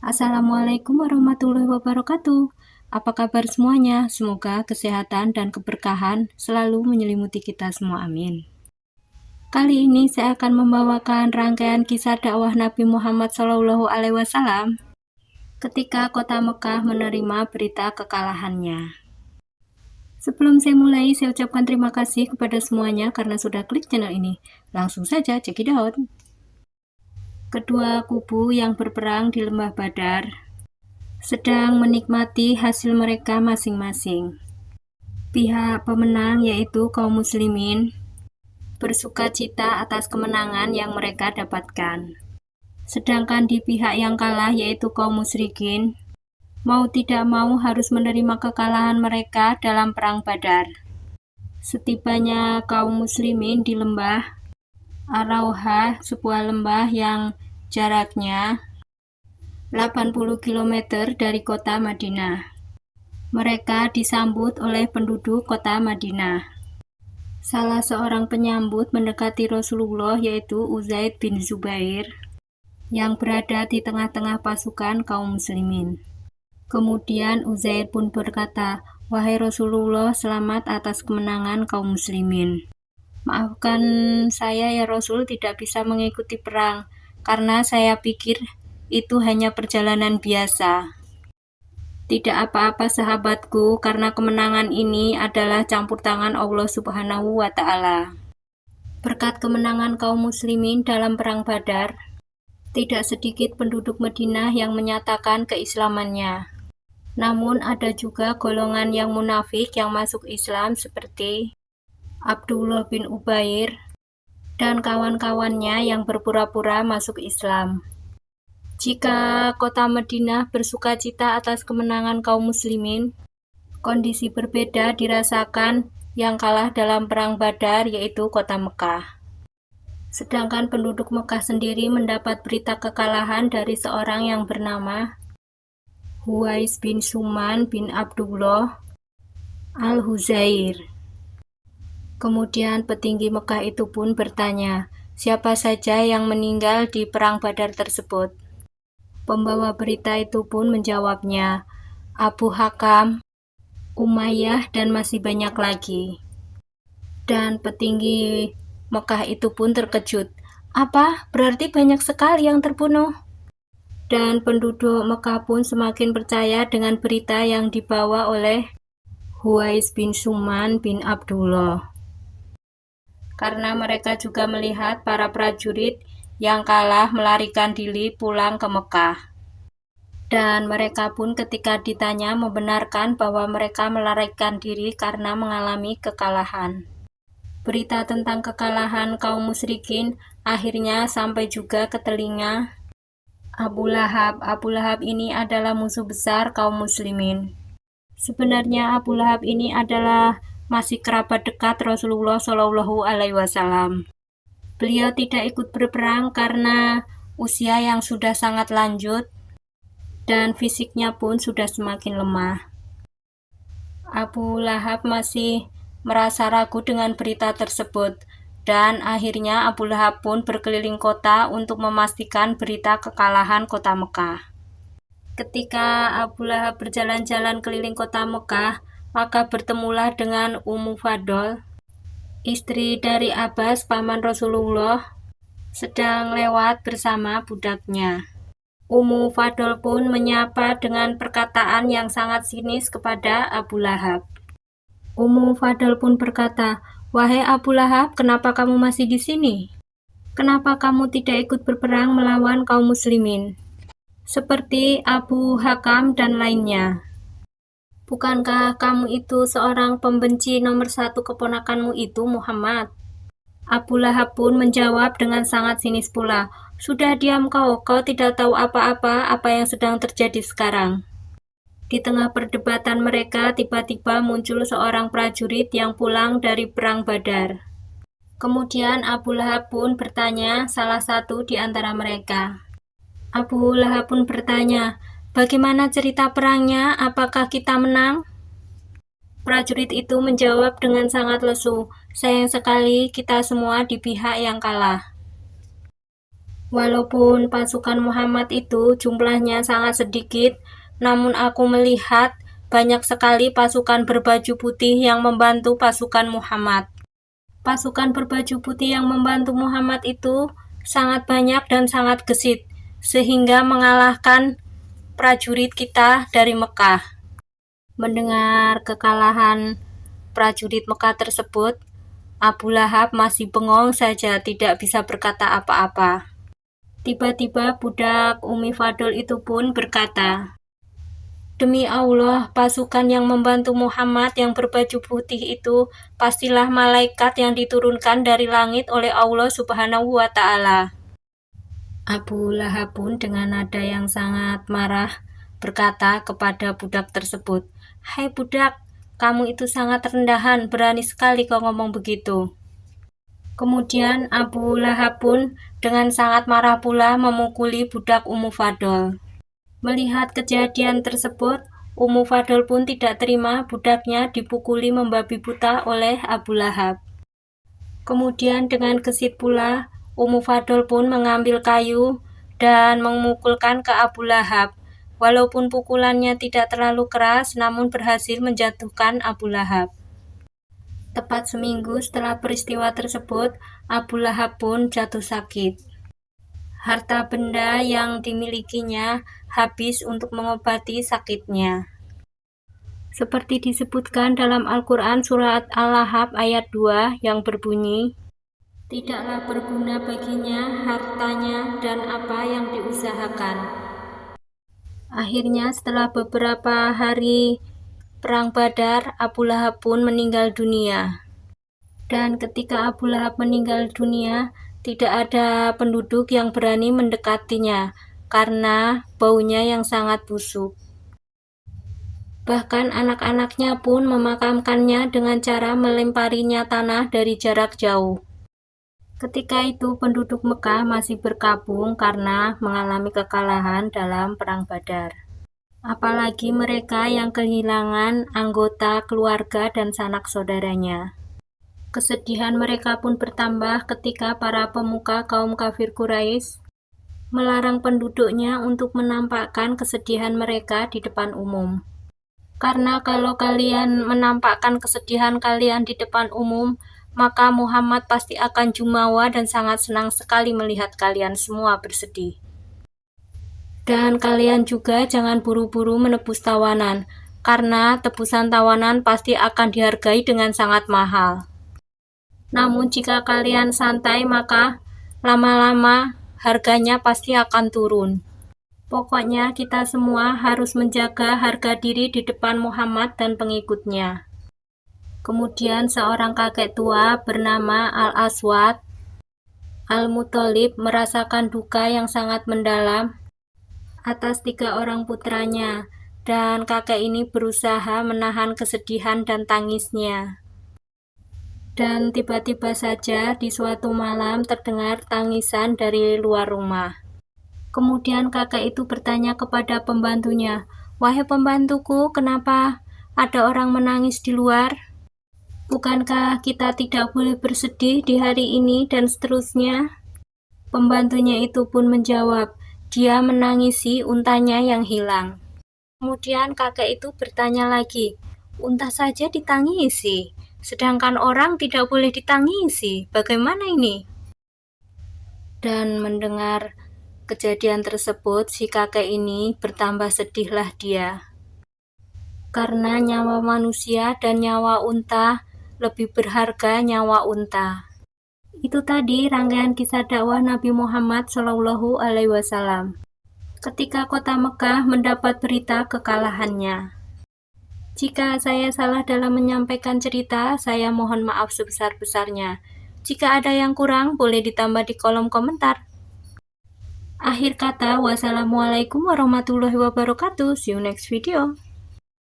Assalamualaikum warahmatullahi wabarakatuh. Apa kabar semuanya? Semoga kesehatan dan keberkahan selalu menyelimuti kita semua, amin. Kali ini saya akan membawakan rangkaian kisah dakwah Nabi Muhammad SAW ketika kota Mekah menerima berita kekalahannya. Sebelum saya mulai, saya ucapkan terima kasih kepada semuanya karena sudah klik channel ini. Langsung saja check it out. Kedua kubu yang berperang di Lembah Badar sedang menikmati hasil mereka masing-masing. Pihak pemenang yaitu kaum muslimin bersuka cita atas kemenangan yang mereka dapatkan. Sedangkan di pihak yang kalah yaitu kaum musyrikin, mau tidak mau harus menerima kekalahan mereka dalam perang Badar. Setibanya kaum muslimin di lembah Ar-Rauhah, sebuah lembah yang jaraknya 80 km dari kota Madinah. Mereka disambut oleh penduduk kota Madinah. Salah seorang penyambut mendekati Rasulullah yaitu Uzaid bin Zubair yang berada di tengah-tengah pasukan kaum muslimin. Kemudian Uzaid pun berkata, "Wahai Rasulullah, selamat atas kemenangan kaum muslimin. Maafkan saya ya Rasul tidak bisa mengikuti perang karena saya pikir itu hanya perjalanan biasa. Tidak apa-apa sahabatku, karena kemenangan ini adalah campur tangan Allah Subhanahu wa Ta'ala." Berkat kemenangan kaum muslimin dalam perang Badar, tidak sedikit penduduk Madinah yang menyatakan keislamannya. Namun ada juga golongan yang munafik yang masuk Islam seperti Abdullah bin Ubair dan kawan-kawannya yang berpura-pura masuk Islam. Jika kota Madinah bersuka cita atas kemenangan kaum muslimin, kondisi berbeda dirasakan yang kalah dalam perang Badar yaitu kota Mekah. Sedangkan penduduk Mekah sendiri mendapat berita kekalahan dari seorang yang bernama Huwais bin Suman bin Abdullah Al-Huzair. Kemudian petinggi Mekah itu pun bertanya, siapa saja yang meninggal di perang Badar tersebut? Pembawa berita itu pun menjawabnya, Abu Hakam, Umayyah, dan masih banyak lagi. Dan petinggi Mekah itu pun terkejut. Apa? Berarti banyak sekali yang terbunuh? Dan penduduk Mekah pun semakin percaya dengan berita yang dibawa oleh Huwais bin Suman bin Abdullah. Karena mereka juga melihat para prajurit yang kalah melarikan diri pulang ke Mekah. Dan mereka pun ketika ditanya membenarkan bahwa mereka melarikan diri karena mengalami kekalahan. Berita tentang kekalahan kaum musyrikin akhirnya sampai juga ke telinga Abu Lahab. Abu Lahab ini adalah musuh besar kaum muslimin. Sebenarnya Abu Lahab ini adalah masih kerabat dekat Rasulullah SAW. Beliau tidak ikut berperang karena usia yang sudah sangat lanjut dan fisiknya pun sudah semakin lemah. Abu Lahab masih merasa ragu dengan berita tersebut, dan akhirnya Abu Lahab pun berkeliling kota untuk memastikan berita kekalahan kota Mekah. Ketika Abu Lahab berjalan-jalan keliling kota Mekah, maka bertemulah dengan Ummu Fadl, istri dari Abbas, paman Rasulullah, sedang lewat bersama budaknya. Ummu Fadl pun menyapa dengan perkataan yang sangat sinis kepada Abu Lahab. Ummu Fadl pun berkata, "Wahai Abu Lahab, kenapa kamu masih di sini? Kenapa kamu tidak ikut berperang melawan kaum muslimin, seperti Abu Hakam dan lainnya? Bukankah kamu itu seorang pembenci nomor satu keponakanmu itu Muhammad?" Abu Lahab pun menjawab dengan sangat sinis pula, "Sudah diam kau tidak tahu apa-apa apa yang sedang terjadi sekarang." Di tengah perdebatan mereka, tiba-tiba muncul seorang prajurit yang pulang dari perang Badar. Kemudian Abu Lahab pun bertanya salah satu di antara mereka. Abu Lahab pun bertanya, "Bagaimana cerita perangnya? Apakah kita menang?" Prajurit itu menjawab dengan sangat lesu, "Sayang sekali kita semua di pihak yang kalah." Walaupun pasukan Muhammad itu jumlahnya sangat sedikit, namun aku melihat banyak sekali pasukan berbaju putih yang membantu pasukan Muhammad. Pasukan berbaju putih yang membantu Muhammad itu sangat banyak dan sangat gesit, sehingga mengalahkan prajurit kita dari Mekah. Mendengar kekalahan prajurit Mekah tersebut, Abu Lahab masih bengong saja, tidak bisa berkata apa-apa. Tiba-tiba budak Umi Fadl itu pun berkata, "Demi Allah, pasukan yang membantu Muhammad yang berbaju putih itu pastilah malaikat yang diturunkan dari langit oleh Allah Subhanahu wa Ta'ala." Abu Lahab pun dengan nada yang sangat marah berkata kepada budak tersebut, "Hai budak, kamu itu sangat rendahan, berani sekali kau ngomong begitu." Kemudian Abu Lahab pun dengan sangat marah pula memukuli budak Ummu Fadl. Melihat kejadian tersebut, Ummu Fadl pun tidak terima budaknya dipukuli membabi buta oleh Abu Lahab. Kemudian dengan gesit pula, Ummu Fadl pun mengambil kayu dan memukulkan ke Abu Lahab. Walaupun pukulannya tidak terlalu keras, namun berhasil menjatuhkan Abu Lahab. Tepat seminggu setelah peristiwa tersebut, Abu Lahab pun jatuh sakit. Harta benda yang dimilikinya habis untuk mengobati sakitnya. Seperti disebutkan dalam Al-Quran surat Al-Lahab ayat 2 yang berbunyi, "Tidaklah berguna baginya hartanya dan apa yang diusahakan." Akhirnya setelah beberapa hari Perang Badar, Abu Lahab pun meninggal dunia. Dan ketika Abu Lahab meninggal dunia, tidak ada penduduk yang berani mendekatinya karena baunya yang sangat busuk. Bahkan anak-anaknya pun memakamkannya dengan cara melemparinya tanah dari jarak jauh. Ketika itu penduduk Mekah masih berkabung karena mengalami kekalahan dalam Perang Badar. Apalagi mereka yang kehilangan anggota keluarga dan sanak saudaranya. Kesedihan mereka pun bertambah ketika para pemuka kaum kafir Quraisy melarang penduduknya untuk menampakkan kesedihan mereka di depan umum. Karena kalau kalian menampakkan kesedihan kalian di depan umum, maka Muhammad pasti akan jumawa dan sangat senang sekali melihat kalian semua bersedih. Dan kalian juga jangan buru-buru menebus tawanan, karena tebusan tawanan pasti akan dihargai dengan sangat mahal. Namun jika kalian santai, maka lama-lama harganya pasti akan turun. Pokoknya kita semua harus menjaga harga diri di depan Muhammad dan pengikutnya. Kemudian seorang kakek tua bernama Al-Aswad Al-Muthalib merasakan duka yang sangat mendalam atas 3 orang putranya, dan kakek ini berusaha menahan kesedihan dan tangisnya. Dan tiba-tiba saja di suatu malam terdengar tangisan dari luar rumah. Kemudian kakek itu bertanya kepada pembantunya, "Wahai pembantuku, kenapa ada orang menangis di luar? Bukankah kita tidak boleh bersedih di hari ini?" dan seterusnya. Pembantunya itu pun menjawab, dia menangisi untanya yang hilang. Kemudian kakek itu bertanya lagi, "Unta saja ditangisi, sedangkan orang tidak boleh ditangisi. Bagaimana ini?" Dan mendengar kejadian tersebut, si kakek ini bertambah sedihlah dia. Karena nyawa manusia dan nyawa unta lebih berharga nyawa unta. Itu tadi rangkaian kisah dakwah Nabi Muhammad SAW ketika kota Mekah mendapat berita kekalahannya. Jika saya salah dalam menyampaikan cerita, saya mohon maaf sebesar-besarnya. Jika ada yang kurang, boleh ditambah di kolom komentar. Akhir kata, wassalamualaikum warahmatullahi wabarakatuh. See you next video.